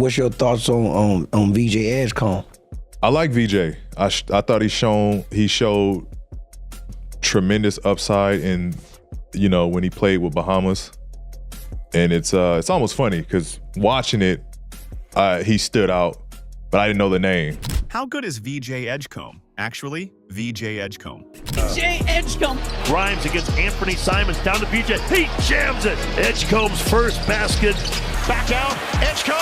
what's your thoughts on VJ Edgecombe? I like VJ. I thought he showed tremendous upside in, when he played with Bahamas, and it's almost funny because watching it, he stood out, but I didn't know the name. How good is VJ Edgecombe? Actually, VJ Edgecombe. VJ Edgecombe. Grimes against Anthony Simons, down to VJ. He jams it. Edgecombe's first basket. Back out. Edgecombe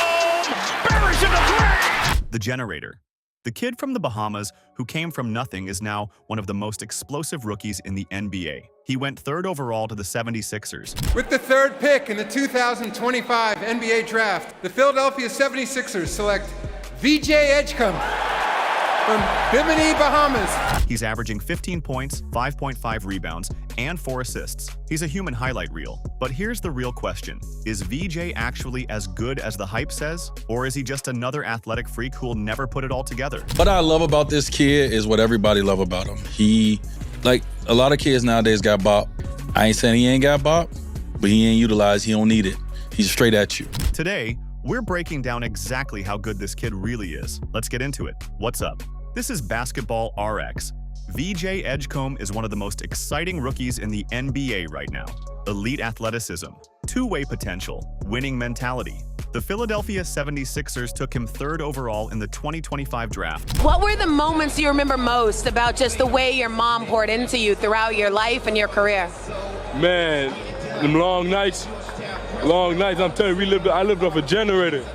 buries it in three. The Generator. The kid from the Bahamas who came from nothing is now one of the most explosive rookies in the NBA. He went 3rd overall to the 76ers. With the 3rd pick in the 2025 NBA Draft, the Philadelphia 76ers select VJ Edgecombe from Bimini, Bahamas. He's averaging 15 points, 5.5 rebounds, and 4 assists. He's a human highlight reel. But here's the real question. Is VJ actually as good as the hype says? Or is he just another athletic freak who'll never put it all together? What I love about this kid is what everybody love about him. He, like a lot of kids nowadays, got bop. I ain't saying he ain't got bop, but he ain't utilized, he don't need it. He's straight at you. Today, we're breaking down exactly how good this kid really is. Let's get into it. What's up? This is Basketball RX. VJ Edgecombe is one of the most exciting rookies in the NBA right now. Elite athleticism, two-way potential, winning mentality. The Philadelphia 76ers took him 3rd overall in the 2025 draft. What were the moments you remember most about just the way your mom poured into you throughout your life and your career? Man, them long nights, I'm telling you, I lived off a generator.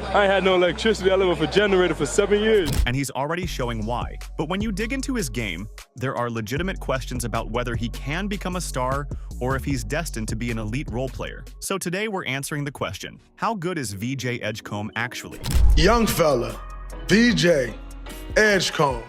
I ain't had no electricity. I lived off a generator for 7 years. And he's already showing why. But when you dig into his game, there are legitimate questions about whether he can become a star or if he's destined to be an elite role player. So today we're answering the question, how good is VJ Edgecombe actually? Young fella, VJ Edgecombe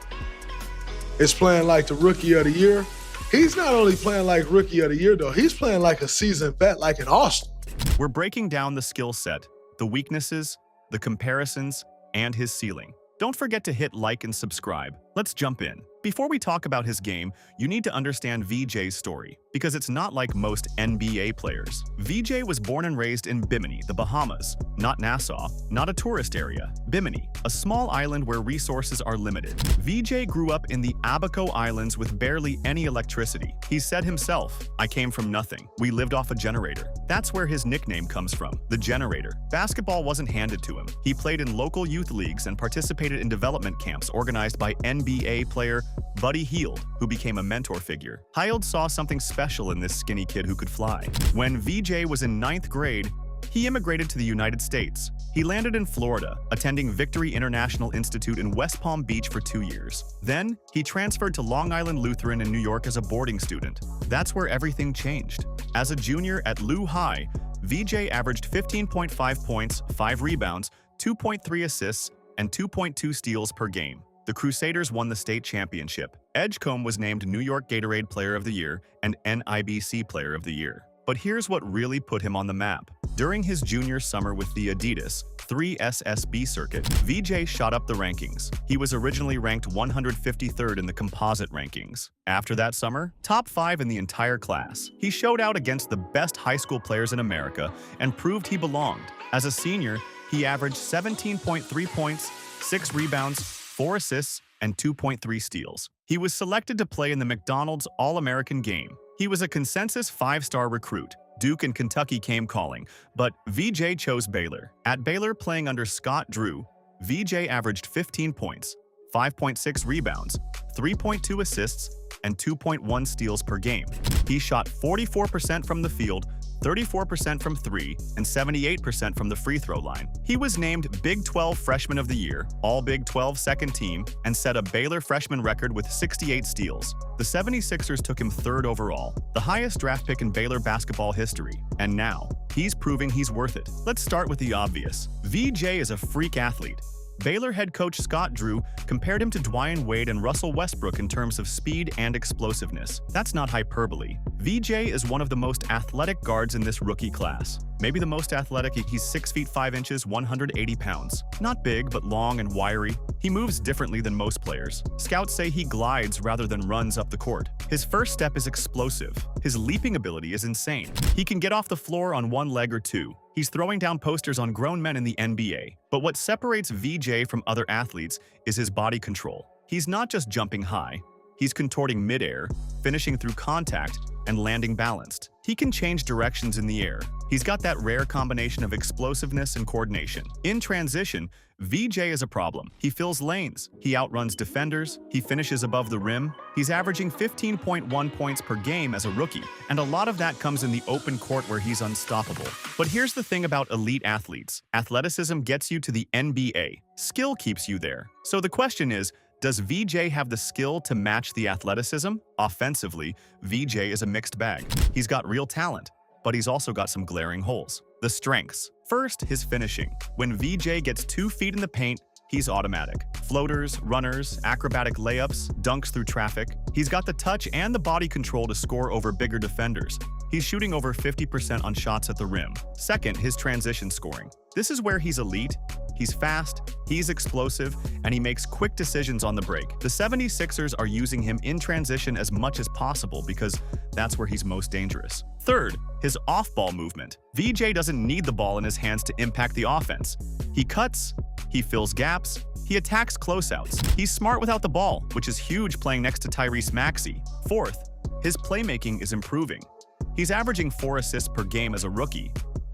is playing like the Rookie of the Year. He's not only playing like Rookie of the Year, though. He's playing like a seasoned vet, like an all-star. We're breaking down the skill set, the weaknesses, the comparisons, and his ceiling. Don't forget to hit like and subscribe. Let's jump in. Before we talk about his game, you need to understand VJ's story, because it's not like most NBA players. VJ was born and raised in Bimini, the Bahamas. Not Nassau, not a tourist area. Bimini, a small island where resources are limited. VJ grew up in the Abaco Islands with barely any electricity. He said himself, "I came from nothing. We lived off a generator." That's where his nickname comes from, the Generator. Basketball wasn't handed to him. He played in local youth leagues and participated in development camps organized by NBA player Buddy Hield, who became a mentor figure. Hield saw something special in this skinny kid who could fly. When VJ was in 9th grade, he immigrated to the United States. He landed in Florida, attending Victory International Institute in West Palm Beach for 2 years. Then, he transferred to Long Island Lutheran in New York as a boarding student. That's where everything changed. As a junior at Lou High, VJ averaged 15.5 points, 5 rebounds, 2.3 assists, and 2.2 steals per game. The Crusaders won the state championship. Edgecombe was named New York Gatorade Player of the Year and NIBC Player of the Year. But here's what really put him on the map. During his junior summer with the Adidas 3SSB circuit, VJ shot up the rankings. He was originally ranked 153rd in the composite rankings. After that summer, top 5 in the entire class. He showed out against the best high school players in America and proved he belonged. As a senior, he averaged 17.3 points, 6 rebounds, 4 assists, and 2.3 steals. He was selected to play in the McDonald's All-American game. He was a consensus 5-star recruit. Duke and Kentucky came calling, but VJ chose Baylor. At Baylor, playing under Scott Drew, VJ averaged 15 points, 5.6 rebounds, 3.2 assists, and 2.1 steals per game. He shot 44% from the field, 34% from 3, and 78% from the free throw line. He was named Big 12 Freshman of the Year, All Big 12 second team, and set a Baylor freshman record with 68 steals. The 76ers took him 3rd overall, the highest draft pick in Baylor basketball history. And now, he's proving he's worth it. Let's start with the obvious. VJ is a freak athlete. Baylor head coach Scott Drew compared him to Dwyane Wade and Russell Westbrook in terms of speed and explosiveness. That's not hyperbole. VJ is one of the most athletic guards in this rookie class. Maybe the most athletic, he's 6 feet 5 inches, 180 pounds. Not big, but long and wiry. He moves differently than most players. Scouts say he glides rather than runs up the court. His first step is explosive. His leaping ability is insane. He can get off the floor on one leg or two. He's throwing down posters on grown men in the NBA. But what separates VJ from other athletes is his body control. He's not just jumping high. He's contorting midair, finishing through contact, and landing balanced. He can change directions in the air. He's got that rare combination of explosiveness and coordination. In transition, VJ is a problem. He fills lanes. He outruns defenders. He finishes above the rim. He's averaging 15.1 points per game as a rookie, and a lot of that comes in the open court where he's unstoppable. But here's the thing about elite athletes. Athleticism gets you to the NBA. Skill keeps you there. So the question is, does VJ have the skill to match the athleticism? Offensively, VJ is a mixed bag. He's got real talent, but he's also got some glaring holes. The strengths. First, his finishing. When VJ gets 2 feet in the paint, he's automatic. Floaters, runners, acrobatic layups, dunks through traffic. He's got the touch and the body control to score over bigger defenders. He's shooting over 50% on shots at the rim. Second, his transition scoring. This is where he's elite. He's fast, he's explosive, and he makes quick decisions on the break. The 76ers are using him in transition as much as possible because that's where he's most dangerous. Third, his off-ball movement. VJ doesn't need the ball in his hands to impact the offense. He cuts, he fills gaps, he attacks closeouts. He's smart without the ball, which is huge playing next to Tyrese Maxey. Fourth, his playmaking is improving. He's averaging 4 assists per game as a rookie.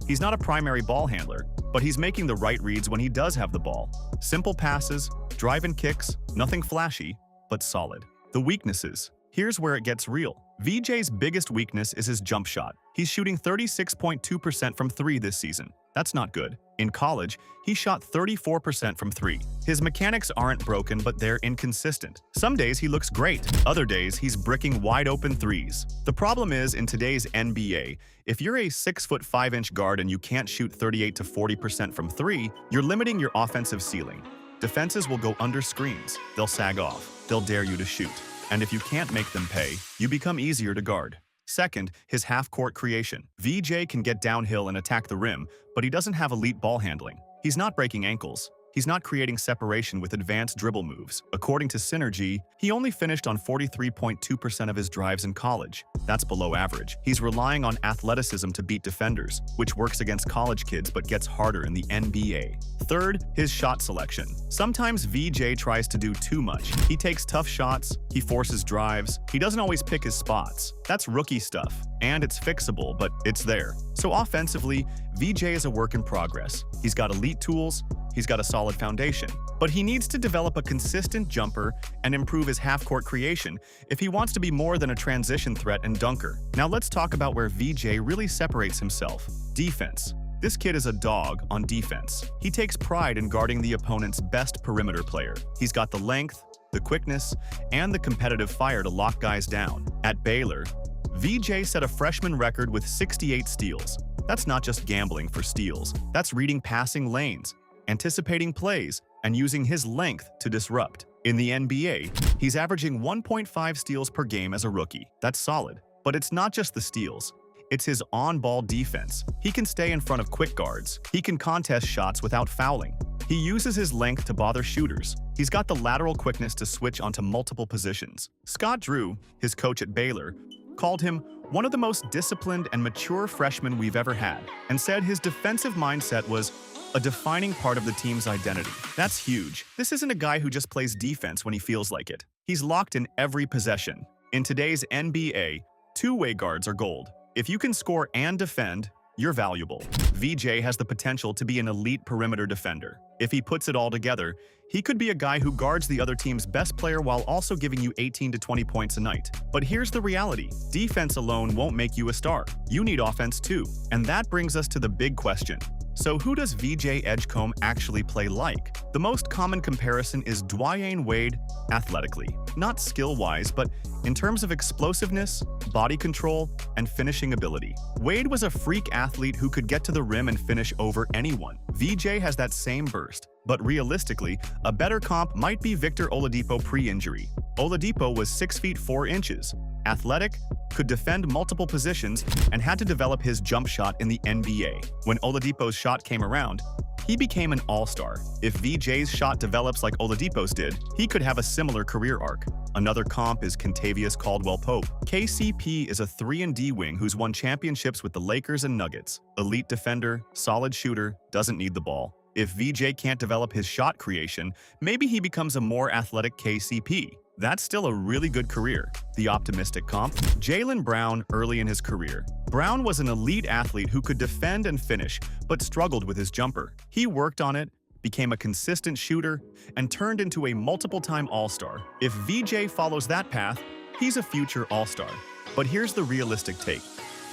He's not a primary ball handler, but he's making the right reads when he does have the ball. Simple passes, drive and kicks, nothing flashy, but solid. The weaknesses. Here's where it gets real. VJ's biggest weakness is his jump shot. He's shooting 36.2% from 3 this season. That's not good. In college, he shot 34% from 3. His mechanics aren't broken, but they're inconsistent. Some days he looks great. Other days he's bricking wide-open threes. The problem is, in today's NBA, if you're a 6'5" guard and you can't shoot 38 to 40% from 3, you're limiting your offensive ceiling. Defenses will go under screens. They'll sag off. They'll dare you to shoot. And if you can't make them pay, you become easier to guard. Second, his half-court creation. VJ can get downhill and attack the rim, but he doesn't have elite ball handling. He's not breaking ankles. He's not creating separation with advanced dribble moves. According to Synergy, he only finished on 43.2% of his drives in college. That's below average. He's relying on athleticism to beat defenders, which works against college kids but gets harder in the NBA. Third, his shot selection. Sometimes VJ tries to do too much. He takes tough shots, he forces drives, he doesn't always pick his spots. That's rookie stuff, and it's fixable, but it's there. So offensively, VJ is a work in progress. He's got elite tools, he's got a solid foundation, but he needs to develop a consistent jumper and improve his half-court creation if he wants to be more than a transition threat and dunker. Now let's talk about where VJ really separates himself. Defense. This kid is a dog on defense. He takes pride in guarding the opponent's best perimeter player. He's got the length, the quickness, and the competitive fire to lock guys down. At Baylor, VJ set a freshman record with 68 steals. That's not just gambling for steals. That's reading passing lanes, anticipating plays, and using his length to disrupt. In the NBA, he's averaging 1.5 steals per game as a rookie. That's solid. But it's not just the steals. It's his on-ball defense. He can stay in front of quick guards. He can contest shots without fouling. He uses his length to bother shooters. He's got the lateral quickness to switch onto multiple positions. Scott Drew, his coach at Baylor, called him one of the most disciplined and mature freshmen we've ever had, and said his defensive mindset was a defining part of the team's identity. That's huge. This isn't a guy who just plays defense when he feels like it. He's locked in every possession. In today's NBA, two-way guards are gold. If you can score and defend, you're valuable. VJ has the potential to be an elite perimeter defender. If he puts it all together, he could be a guy who guards the other team's best player while also giving you 18 to 20 points a night. But here's the reality. Defense alone won't make you a star. You need offense too. And that brings us to the big question. So who does VJ Edgecombe actually play like? The most common comparison is Dwyane Wade athletically. Not skill-wise, but in terms of explosiveness, body control, and finishing ability. Wade was a freak athlete who could get to the rim and finish over anyone. VJ has that same burst, but realistically, a better comp might be Victor Oladipo pre-injury. Oladipo was 6 feet 4 inches. Athletic, could defend multiple positions, and had to develop his jump shot in the NBA. When Oladipo's shot came around, he became an all-star. If VJ's shot develops like Oladipo's did, he could have a similar career arc. Another comp is Kentavious Caldwell-Pope. KCP is a 3-and-D wing who's won championships with the Lakers and Nuggets. Elite defender, solid shooter, doesn't need the ball. If VJ can't develop his shot creation, maybe he becomes a more athletic KCP. That's still a really good career. The optimistic comp? Jaylen Brown early in his career. Brown was an elite athlete who could defend and finish, but struggled with his jumper. He worked on it, became a consistent shooter, and turned into a multiple-time All-Star. If VJ follows that path, he's a future All-Star. But here's the realistic take.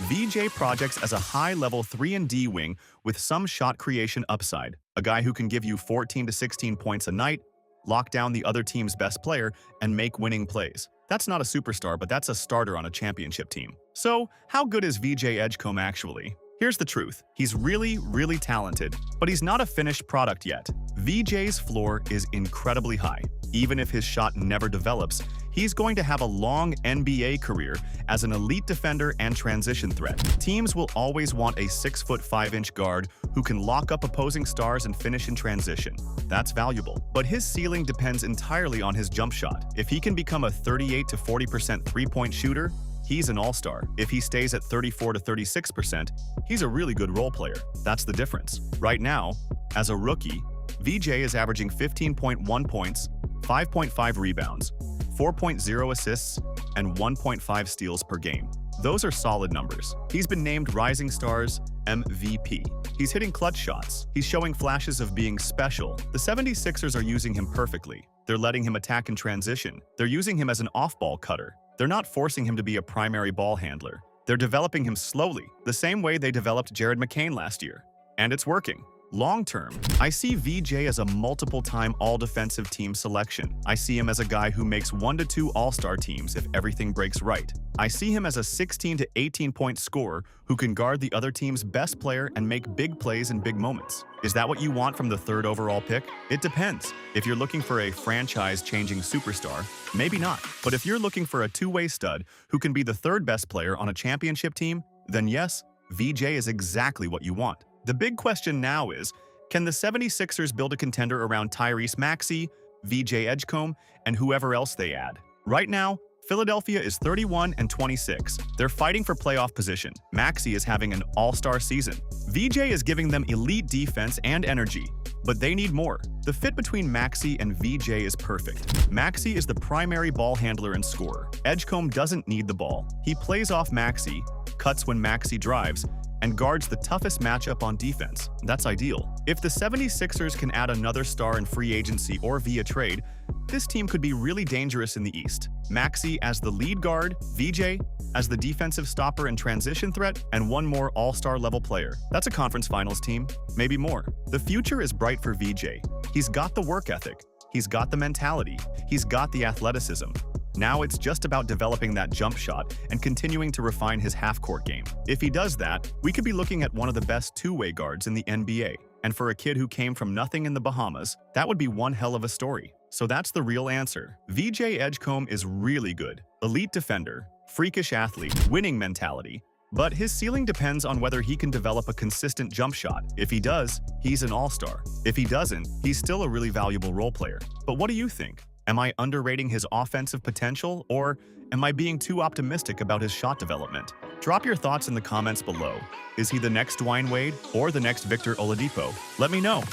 VJ projects as a high-level 3-and-D wing with some shot creation upside, a guy who can give you 14 to 16 points a night, lock down the other team's best player, and make winning plays. That's not a superstar, but that's a starter on a championship team. So, how good is VJ Edgecombe actually? Here's the truth. He's really, really talented, but he's not a finished product yet. VJ's floor is incredibly high. Even if his shot never develops, he's going to have a long NBA career as an elite defender and transition threat. Teams will always want a 6'5" guard who can lock up opposing stars and finish in transition. That's valuable. But his ceiling depends entirely on his jump shot. If he can become a 38 to 40% three-point shooter, he's an all-star. If he stays at 34 to 36%, he's a really good role player. That's the difference. Right now, as a rookie, VJ is averaging 15.1 points, 5.5 rebounds, 4.0 assists, and 1.5 steals per game. Those are solid numbers. He's been named Rising Stars MVP. He's hitting clutch shots. He's showing flashes of being special. The 76ers are using him perfectly. They're letting him attack in transition. They're using him as an off-ball cutter. They're not forcing him to be a primary ball handler. They're developing him slowly, the same way they developed Jared McCain last year. And it's working. Long-term, I see VJ as a multiple-time all-defensive team selection. I see him as a guy who makes 1 to 2 all-star teams if everything breaks right. I see him as a 16 to 18-point scorer who can guard the other team's best player and make big plays in big moments. Is that what you want from the 3rd overall pick? It depends. If you're looking for a franchise-changing superstar, maybe not. But if you're looking for a two-way stud who can be the 3rd best player on a championship team, then yes, VJ is exactly what you want. The big question now is, can the 76ers build a contender around Tyrese Maxey, VJ Edgecombe, and whoever else they add? Right now, Philadelphia is 31 and 26. They're fighting for playoff position. Maxey is having an all-star season. VJ is giving them elite defense and energy, but they need more. The fit between Maxey and VJ is perfect. Maxey is the primary ball handler and scorer. Edgecombe doesn't need the ball. He plays off Maxey, cuts when Maxey drives, and guards the toughest matchup on defense. That's ideal. If the 76ers can add another star in free agency or via trade, this team could be really dangerous in the East. Maxey as the lead guard, VJ as the defensive stopper and transition threat, and one more all-star level player. That's a conference finals team, maybe more. The future is bright for VJ. He's got the work ethic, he's got the mentality, he's got the athleticism. Now it's just about developing that jump shot and continuing to refine his half-court game. If he does that, we could be looking at one of the best two-way guards in the NBA. And for a kid who came from nothing in the Bahamas, that would be one hell of a story. So that's the real answer. VJ Edgecombe is really good. Elite defender, freakish athlete, winning mentality. But his ceiling depends on whether he can develop a consistent jump shot. If he does, he's an all-star. If he doesn't, he's still a really valuable role player. But what do you think? Am I underrating his offensive potential, or am I being too optimistic about his shot development? Drop your thoughts in the comments below. Is he the next Dwayne Wade or the next Victor Oladipo? Let me know.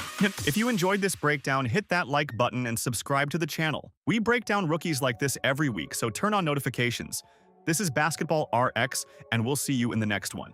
If you enjoyed this breakdown, hit that like button and subscribe to the channel. We break down rookies like this every week, so turn on notifications. This is Basketball RX, and we'll see you in the next one.